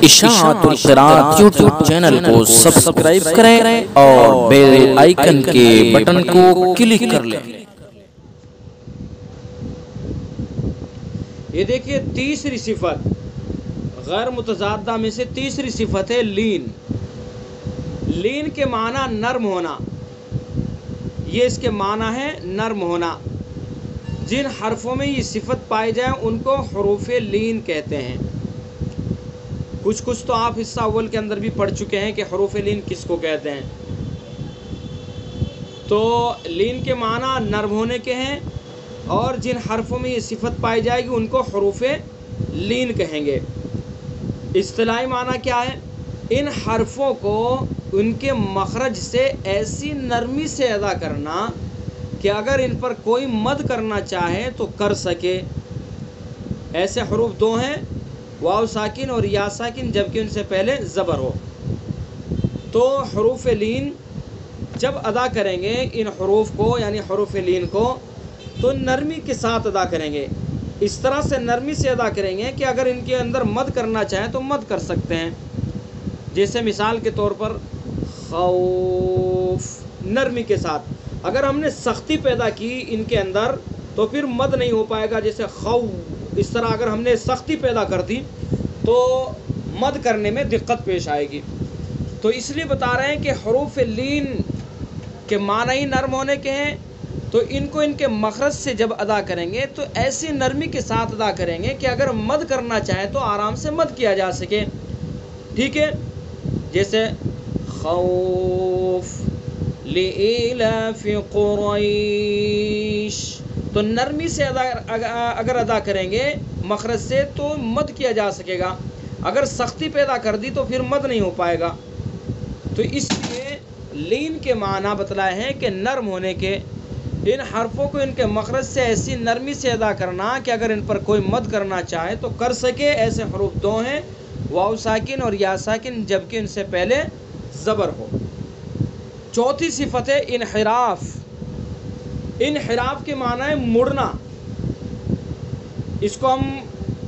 اشاعت القراءت YouTube channel کو subscribe کریں اور بیل آئیکن کے بٹن کو کلک کر لیں۔ یہ دیکھیے تیسری صفت غیر متضادہ میں سے تیسری صفت ہے لین۔ لین کے معنی نرم ہونا، یہ اس کے معنی ہے نرم ہونا۔ جن حرفوں میں یہ صفت پائی جائے ان کو حروف لین کہتے ہیں۔ کچھ تو آپ حصہ اول کے اندر بھی پڑھ چکے ہیں کہ حروف لین کس کو کہتے ہیں۔ تو لین کے معنی نرم ہونے کے ہیں، اور جن حرفوں میں یہ صفت پائی جائے گی ان کو حروف لین کہیں گے۔ اصطلاحی معنی کیا ہے؟ ان حرفوں کو ان کے مخرج سے ایسی نرمی سے ادا کرنا کہ اگر ان پر کوئی مد کرنا چاہے تو کر سکے۔ ایسے حروف دو ہیں، واو ساکن اور یا ساکن، جبکہ ان سے پہلے زبر ہو۔ تو حروف لین جب ادا کریں گے ان حروف کو، یعنی حروف لین کو، تو نرمی کے ساتھ ادا کریں گے۔ اس طرح سے نرمی سے ادا کریں گے کہ اگر ان کے اندر مد کرنا چاہیں تو مد کر سکتے ہیں۔ جیسے مثال کے طور پر خوف، نرمی کے ساتھ۔ اگر ہم نے سختی پیدا کی ان کے اندر تو پھر مد نہیں ہو پائے گا، جیسے خوف۔ اس طرح اگر ہم نے سختی پیدا کر دی تو مد کرنے میں دقت پیش آئے گی۔ تو اس لیے بتا رہے ہیں کہ حروف لین کے معنی ہی نرم ہونے کے ہیں، تو ان کو ان کے مخرج سے جب ادا کریں گے تو ایسی نرمی کے ساتھ ادا کریں گے کہ اگر مد کرنا چاہیں تو آرام سے مد کیا جا سکے۔ ٹھیک ہے، جیسے خوف لإلاف قریش، تو نرمی سے اگر ادا کریں گے مخرج سے تو مد کیا جا سکے گا۔ اگر سختی پیدا کر دی تو پھر مد نہیں ہو پائے گا۔ تو اس لیے لین کے معنی بتلائے ہیں کہ نرم ہونے کے۔ ان حرفوں کو ان کے مخرج سے ایسی نرمی سے ادا کرنا کہ اگر ان پر کوئی مد کرنا چاہے تو کر سکے۔ ایسے حروف دو ہیں، واو ساکن اور یا ساکن، جبکہ ان سے پہلے زبر ہو۔ چوتھی صفت ہے انحراف۔ انحراف کے معنی ہے مڑنا۔ اس کو ہم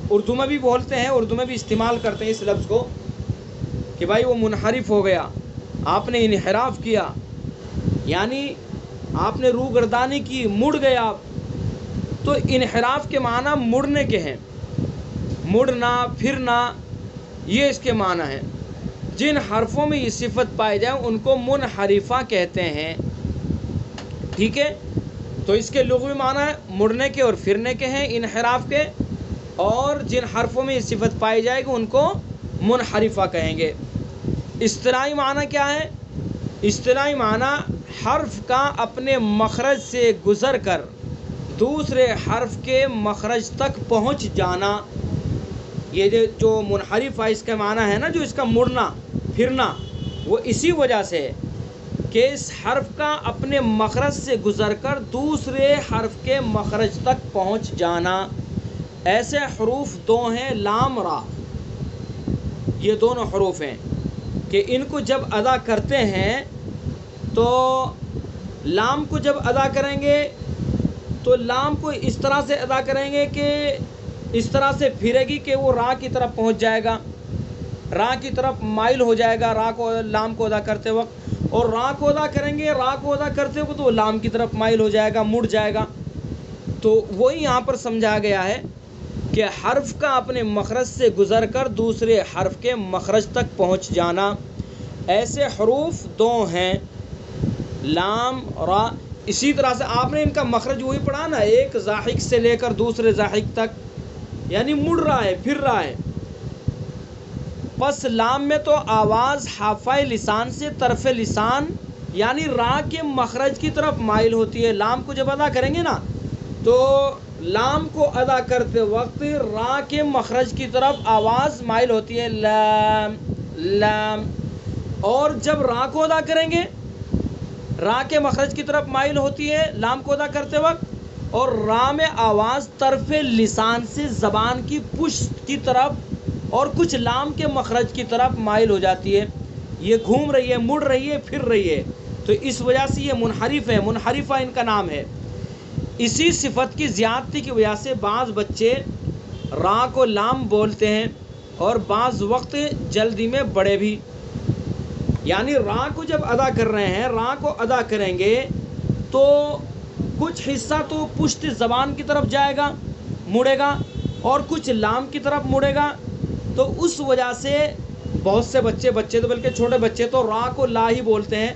اردو میں بھی بولتے ہیں، اردو میں بھی استعمال کرتے ہیں اس لفظ کو، کہ بھائی وہ منحرف ہو گیا، آپ نے انحراف کیا، یعنی آپ نے روگردانی کی، مڑ گیا۔ تو انحراف کے معنی مڑنے کے ہیں، مڑنا، پھرنا، یہ اس کے معنی ہیں۔ جن حرفوں میں یہ صفت پائی جائے ان کو منحرفہ کہتے ہیں۔ ٹھیک ہے، تو اس کے لغوی معنی مڑنے کے اور پھرنے کے ہیں انحراف کے، اور جن حرفوں میں یہ صفت پائی جائے گی ان کو منحرفہ کہیں گے۔ اصطلاحی معنی کیا ہے؟ اصطلاحی معنی حرف کا اپنے مخرج سے گزر کر دوسرے حرف کے مخرج تک پہنچ جانا۔ یہ جو منحرف ہے اس کا معنی ہے نا، جو اس کا مڑنا پھرنا، وہ اسی وجہ سے ہے کہ اس حرف کا اپنے مخرج سے گزر کر دوسرے حرف کے مخرج تک پہنچ جانا۔ ایسے حروف دو ہیں، لام را۔ یہ دونوں حروف ہیں کہ ان کو جب ادا کرتے ہیں تو لام کو جب ادا کریں گے تو لام کو اس طرح سے ادا کریں گے کہ اس طرح سے پھرے گی کہ وہ را کی طرف پہنچ جائے گا، را کی طرف مائل ہو جائے گا را کو، لام کو ادا کرتے وقت۔ اور را کو ادا کریں گے، را کو ادا کرتے وقت وہ لام کی طرف مائل ہو جائے گا، مڑ جائے گا۔ تو وہی یہاں پر سمجھا گیا ہے کہ حرف کا اپنے مخرج سے گزر کر دوسرے حرف کے مخرج تک پہنچ جانا۔ ایسے حروف دو ہیں، لام، را۔ اسی طرح سے آپ نے ان کا مخرج وہی پڑھا نا، ایک زاحک سے لے کر دوسرے زاحک تک، یعنی مڑ رہا ہے، پھر رہا ہے۔ پس لام میں تو آواز حافہ لسان سے طرف لسان یعنی را کے مخرج کی طرف مائل ہوتی ہے۔ لام کو جب ادا کریں گے نا تو لام کو ادا کرتے وقت را کے مخرج کی طرف آواز مائل ہوتی ہے، لام لام۔ اور جب را کو ادا کریں گے، را کے مخرج کی طرف مائل ہوتی ہے لام کو ادا کرتے وقت، اور را میں آواز طرف لسان سے زبان کی پشت کی طرف اور کچھ لام کے مخرج کی طرف مائل ہو جاتی ہے۔ یہ گھوم رہی ہے، مڑ رہی ہے، پھر رہی ہے، تو اس وجہ سے یہ منحرف ہے، منحرفہ ان کا نام ہے۔ اسی صفت کی زیادتی کی وجہ سے بعض بچے را کو لام بولتے ہیں اور بعض وقت جلدی میں بڑے بھی. یعنی را کو جب ادا کر رہے ہیں، را کو ادا کریں گے تو کچھ حصہ تو پشت زبان کی طرف جائے گا، مڑے گا، اور کچھ لام کی طرف مڑے گا. تو اس وجہ سے بہت سے بچے تو بلکہ چھوٹے بچے تو را کو لا ہی بولتے ہیں،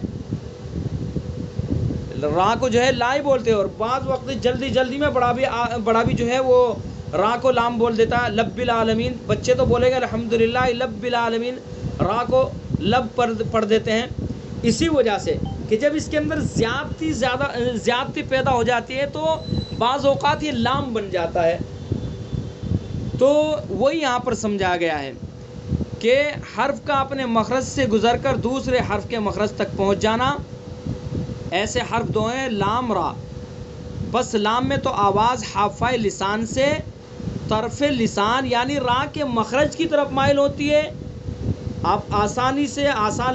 را کو جو ہے لا ہی بولتے ہیں. اور بعض وقت جلدی میں بڑا بھی جو ہے وہ را کو لام بول دیتا ہے. لب العالمین، بچے تو بولے گا الحمدللہ لب العالمین، را کو لب پڑھ دیتے ہیں. اسی وجہ سے کہ جب اس کے اندر زیادتی پیدا ہو جاتی ہے تو بعض اوقات یہ لام بن جاتا ہے. تو وہی یہاں پر سمجھا گیا ہے کہ حرف کا اپنے مخرج سے گزر کر دوسرے حرف کے مخرج تک پہنچ جانا. ایسے حرف دو ہیں لام را. بس لام میں تو آواز حافہ لسان سے طرف لسان یعنی را کے مخرج کی طرف مائل ہوتی ہے. آپ آسان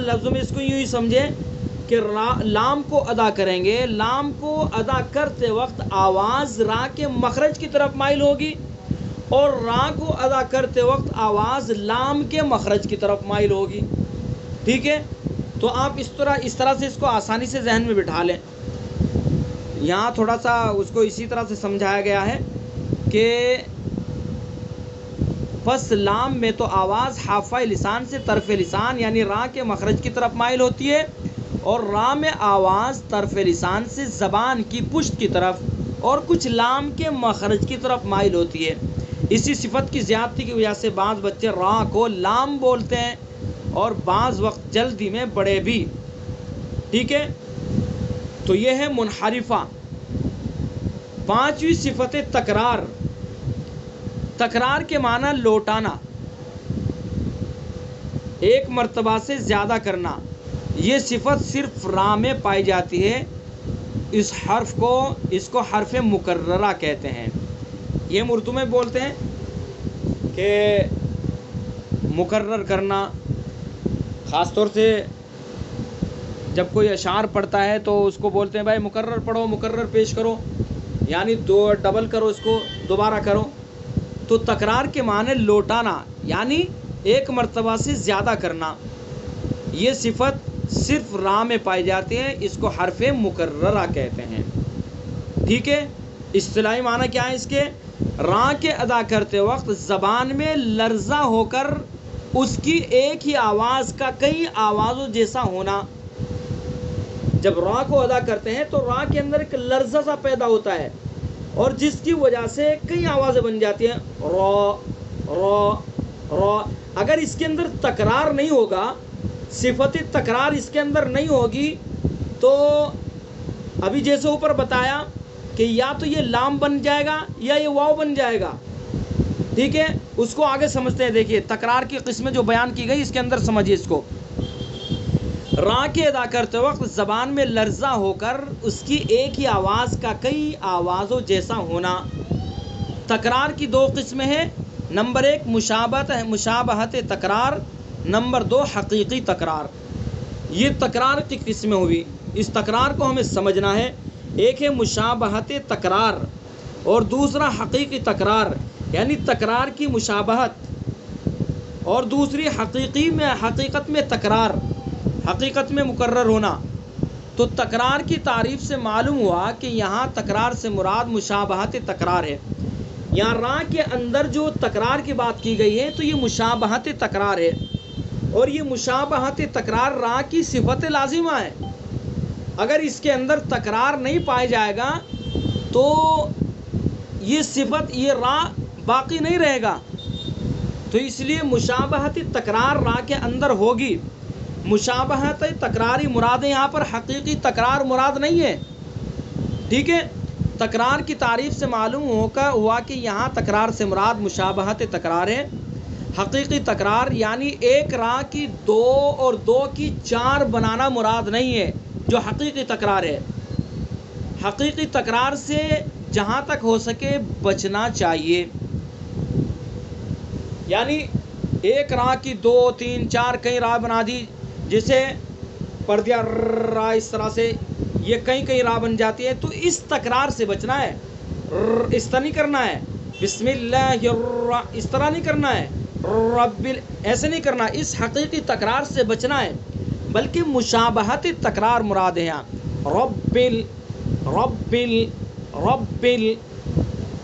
لفظوں میں اس کو یوں ہی سمجھیں کہ لام کو ادا کریں گے، لام کو ادا کرتے وقت آواز را کے مخرج کی طرف مائل ہوگی، اور را کو ادا کرتے وقت آواز لام کے مخرج کی طرف مائل ہوگی. ٹھیک ہے، تو آپ اس طرح سے اس کو آسانی سے ذہن میں بٹھا لیں. یہاں تھوڑا سا اس کو اسی طرح سے سمجھایا گیا ہے کہ پس لام میں تو آواز حافہ لسان سے طرف لسان یعنی را کے مخرج کی طرف مائل ہوتی ہے، اور را میں آواز طرف لسان سے زبان کی پشت کی طرف اور کچھ لام کے مخرج کی طرف مائل ہوتی ہے. اسی صفت کی زیادتی کی وجہ سے بعض بچے را کو لام بولتے ہیں اور بعض وقت جلدی میں بڑے بھی. ٹھیک ہے، تو یہ ہے منحرفہ. پانچویں صفت تکرار. تکرار کے معنی لوٹانا، ایک مرتبہ سے زیادہ کرنا. یہ صفت صرف را میں پائی جاتی ہے. اس کو حرف مکررہ کہتے ہیں. یہ ہم اردو میں بولتے ہیں کہ مکرر کرنا. خاص طور سے جب کوئی اشعار پڑھتا ہے تو اس کو بولتے ہیں بھائی مکرر پڑھو، مکرر پیش کرو، یعنی ڈبل کرو، اس کو دوبارہ کرو. تو تکرار کے معنی لوٹانا یعنی ایک مرتبہ سے زیادہ کرنا. یہ صفت صرف را میں پائی جاتی ہے. اس کو حرف مکررہ کہتے ہیں. ٹھیک ہے، اصطلاحی معنی کیا ہے اس کے؟ را کے ادا کرتے وقت زبان میں لرزہ ہو کر اس کی ایک ہی آواز کا کئی آوازوں جیسا ہونا. جب را کو ادا کرتے ہیں تو را کے اندر ایک لرزہ سا پیدا ہوتا ہے اور جس کی وجہ سے کئی آوازیں بن جاتی ہیں. را را را. اگر اس کے اندر تکرار نہیں ہوگا، صفت تکرار اس کے اندر نہیں ہوگی، تو ابھی جیسے اوپر بتایا کہ یا تو یہ لام بن جائے گا یا یہ واو بن جائے گا. ٹھیک ہے، اس کو آگے سمجھتے ہیں. دیکھیے تکرار کی قسمیں جو بیان کی گئی اس کے اندر سمجھیے اس کو. را کے ادا کرتے وقت زبان میں لرزہ ہو کر اس کی ایک ہی آواز کا کئی آوازوں جیسا ہونا. تکرار کی دو قسمیں ہیں. نمبر 1 مشابہت تکرار، نمبر 2 حقیقی تکرار. یہ تکرار کی قسمیں ہوئی. اس تکرار کو ہمیں سمجھنا ہے. ایک ہے مشابہت تکرار اور دوسرا حقیقی تکرار، یعنی تکرار کی مشابہت، اور دوسری حقیقت میں تکرار، حقیقت میں مکرر ہونا. تو تکرار کی تعریف سے معلوم ہوا کہ یہاں تکرار سے مراد مشابہت تکرار ہے. یہاں را کے اندر جو تکرار کی بات کی گئی ہے تو یہ مشابہت تکرار ہے، اور یہ مشابہت تکرار را کی صفت لازمہ ہے. اگر اس کے اندر تکرار نہیں پایا جائے گا تو یہ صفت، یہ را باقی نہیں رہے گا. تو اس لیے مشابہت تکرار را کے اندر ہوگی. مشابہت تکراری مراد ہے، یہاں پر حقیقی تکرار مراد نہیں ہے. ٹھیک ہے، تکرار کی تعریف سے معلوم ہوا کہ یہاں تکرار سے مراد مشابہت تکرار ہے. حقیقی تکرار یعنی ایک را کی 2 اور 2 کی 4 بنانا مراد نہیں ہے جو حقیقی تکرار ہے. حقیقی تکرار سے جہاں تک ہو سکے بچنا چاہیے. یعنی ایک را کی 2 3 4 کئی را بنا دی، جسے پڑھ دیا را، اس طرح سے یہ کئی را بن جاتی ہے. تو اس تکرار سے بچنا ہے. اس طرح نہیں کرنا ہے بسم اللہ اس طرح نہیں کرنا ہے. ربل، ایسے نہیں کرنا، اس حقیقی تکرار سے بچنا ہے، بلکہ مشابہت تکرار مراد ہے یہاں، ربل ربل ربل۔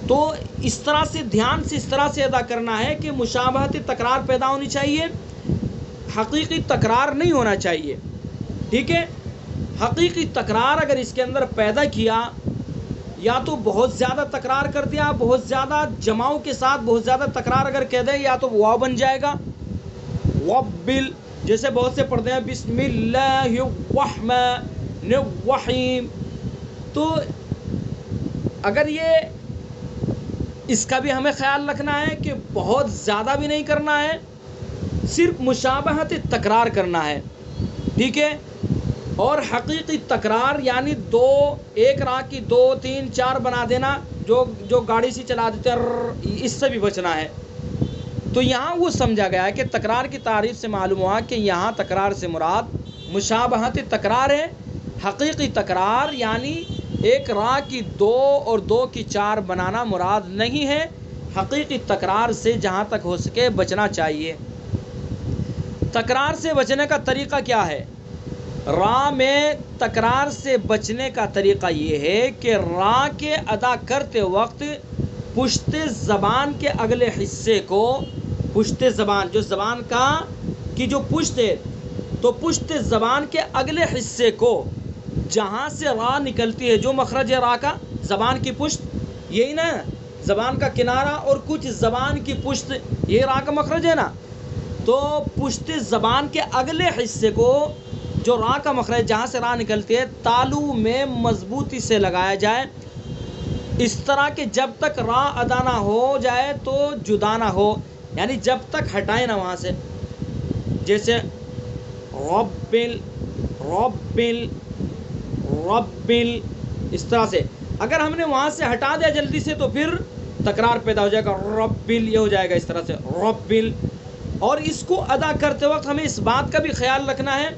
تو اس طرح سے دھیان سے اس طرح سے ادا کرنا ہے کہ مشابہت تکرار پیدا ہونی چاہیے، حقیقی تکرار نہیں ہونا چاہیے، ٹھیک ہے۔ حقیقی تکرار اگر اس کے اندر پیدا کیا، یا تو بہت زیادہ تکرار کر دیا، بہت زیادہ جماؤں کے ساتھ بہت زیادہ تکرار اگر کہہ دیں، یا تو واو بن جائے گا، وبل، جیسے بہت سے پڑھتے ہیں بسم اللہ الرحمن الرحیم۔ تو اگر یہ اس کا بھی ہمیں خیال رکھنا ہے کہ بہت زیادہ بھی نہیں کرنا ہے، صرف مشابہت تکرار کرنا ہے، ٹھیک ہے۔ اور حقیقی تکرار یعنی ایک راہ کی 2 3 4 بنا دینا، جو گاڑی سی چلا دیتے ہیں، اس سے بھی بچنا ہے۔ تو یہاں وہ سمجھا گیا ہے کہ تکرار کی تعریف سے معلوم ہوا کہ یہاں تکرار سے مراد مشابہت تکرار ہے، حقیقی تکرار یعنی ایک راہ کی 2 اور 2 کی 4 بنانا مراد نہیں ہے۔ حقیقی تکرار سے جہاں تک ہو سکے بچنا چاہیے۔ تکرار سے بچنے کا طریقہ کیا ہے؟ راہ میں تکرار سے بچنے کا طریقہ یہ ہے کہ راہ کے ادا کرتے وقت پشت زبان کے اگلے حصے کو، پشت زبان جو زبان کی جو پشت ہے، تو پشت زبان کے اگلے حصے کو جہاں سے راہ نکلتی ہے، جو مخرج ہے راہ کا، زبان کی پشت یہی نا، زبان کا کنارہ اور کچھ زبان کی پشت، یہ راہ کا مخرج ہے نا، تو پشت زبان کے اگلے حصے کو جو راہ کا مخرج جہاں سے راہ نکلتی ہے، تالو میں مضبوطی سے لگایا جائے، اس طرح کہ جب تک راہ ادا نہ ہو جائے تو جدا نہ ہو، یعنی جب تک ہٹائے نہ وہاں سے، جیسے ربل ربل ربل، اس طرح سے اگر ہم نے وہاں سے ہٹا دیا جلدی سے تو پھر تکرار پیدا ہو جائے گا، ربل یہ ہو جائے گا اس طرح سے ربل۔ اور اس کو ادا کرتے وقت ہمیں اس بات کا بھی خیال رکھنا ہے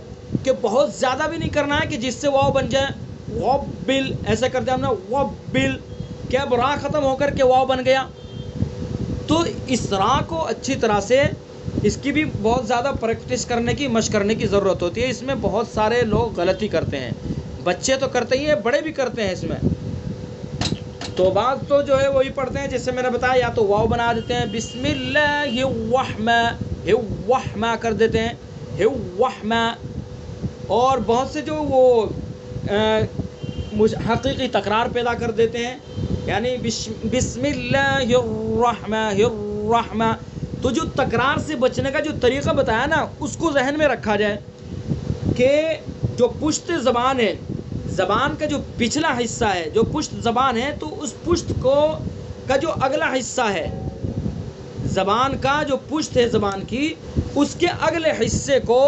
کہ بہت زیادہ بھی نہیں کرنا ہے کہ جس سے واو بن جائے، وبل ایسے کرتے ہم نے وبل، کہ اب راہ ختم ہو کر کے واو بن گیا۔ تو اس راہ کو اچھی طرح سے، اس کی بھی بہت زیادہ پریکٹس کرنے کی، مشق کرنے کی ضرورت ہوتی ہے۔ اس میں بہت سارے لوگ غلطی کرتے ہیں، بچے تو کرتے ہی ہیں، بڑے بھی کرتے ہیں اس میں۔ تو بعض تو جو ہے وہی پڑھتے ہیں جیسے میں نے بتایا، یا تو واو بنا دیتے ہیں، بسم اللہ الرحمن الرحمن کر دیتے ہیں، الرحمن۔ اور بہت سے جو وہ حقیقی تکرار پیدا کر دیتے ہیں، یعنی بسم اللہ الرحمن الرحمن۔ تو جو تکرار سے بچنے کا جو طریقہ بتایا نا، اس کو ذہن میں رکھا جائے کہ جو پشت زبان ہے، زبان کا جو پچھلا حصہ ہے، جو پشت زبان ہے، تو اس پشت کا جو اگلا حصہ ہے، زبان کا جو پشت ہے زبان کی، اس کے اگلے حصے کو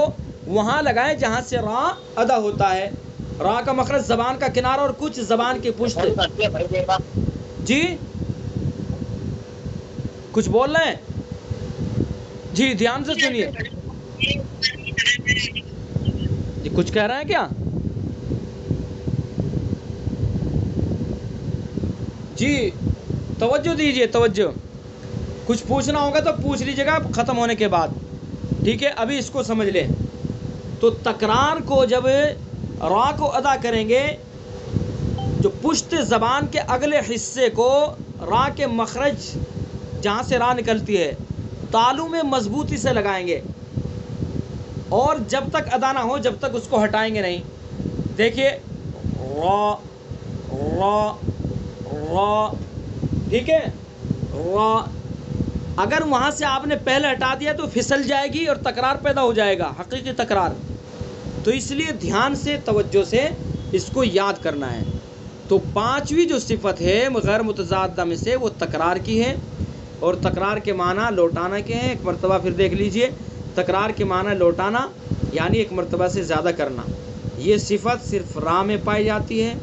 وہاں لگائیں جہاں سے راہ ادا ہوتا ہے۔ راہ کا مخرج زبان کا کنارہ اور کچھ زبان کی پشت۔ جی کچھ بول رہے ہیں؟ جی دھیان سے سنیے جی، کچھ کہہ رہے ہیں کیا؟ جی توجہ دیجئے، توجہ، کچھ پوچھنا ہوگا تو پوچھ لیجیے گا ختم ہونے کے بعد، ٹھیک ہے؟ ابھی اس کو سمجھ لیں۔ تو تکرار کو جب راہ کو ادا کریں گے، جو پشت زبان کے اگلے حصے کو راہ کے مخرج جہاں سے راہ نکلتی ہے، تالو میں مضبوطی سے لگائیں گے، اور جب تک ادا نہ ہو جب تک اس کو ہٹائیں گے نہیں۔ دیکھیے را را را، ٹھیک ہے، را، اگر وہاں سے آپ نے پہلے ہٹا دیا تو پھسل جائے گی اور تکرار پیدا ہو جائے گا، حقیقی تکرار۔ تو اس لیے دھیان سے، توجہ سے اس کو یاد کرنا ہے۔ تو 5ویں جو صفت ہے غیر متضادہ میں سے، وہ تکرار کی ہے، اور تکرار کے معنی لوٹانا کے ہیں۔ ایک مرتبہ پھر دیکھ لیجئے، تکرار کے معنی لوٹانا یعنی ایک مرتبہ سے زیادہ کرنا۔ یہ صفت صرف را میں پائی جاتی ہے،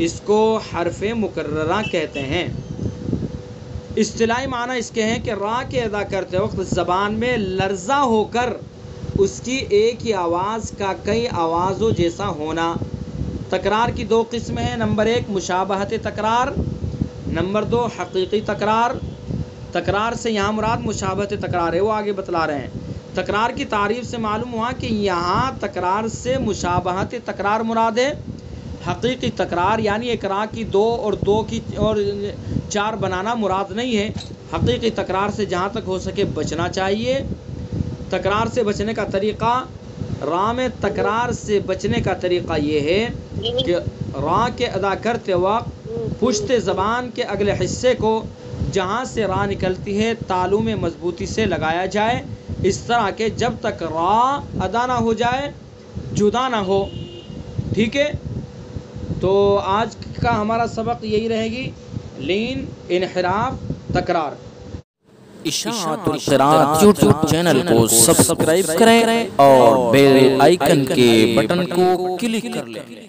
اس کو حرف مکررہ کہتے ہیں۔ اصطلاحی معنی اس کے ہیں کہ را کے ادا کرتے وقت زبان میں لرزہ ہو کر اس کی ایک ہی آواز کا کئی آوازوں جیسا ہونا۔ تکرار کی 2 قسمیں ہیں، نمبر 1 مشابہت تکرار، نمبر 2 حقیقی تکرار۔ تکرار سے یہاں مراد مشابہت تکرار ہے، وہ آگے بتلا رہے ہیں۔ تکرار کی تعریف سے معلوم ہوا کہ یہاں تکرار سے مشابہت تکرار مراد ہے۔ حقیقی تکرار یعنی ایک راہ کی دو اور دو کی اور چار بنانا مراد نہیں ہے۔ حقیقی تکرار سے جہاں تک ہو سکے بچنا چاہیے۔ تکرار سے بچنے کا طریقہ، راہ میں تکرار سے بچنے کا طریقہ یہ ہے کہ راہ کے ادا کرتے وقت پشت زبان کے اگلے حصے کو جہاں سے راہ نکلتی ہے تالو میں مضبوطی سے لگایا جائے، اس طرح کہ جب تک راہ ادا نہ ہو جائے جدا نہ ہو۔ ٹھیک ہے، تو آج کا ہمارا سبق یہی رہے گی، لین، انحراف، تکرار۔ اشاعت القراءت یوٹیوب چینل کو سبسکرائب کریں اور بیل آئیکن کے بٹن کو کلک کر لیں۔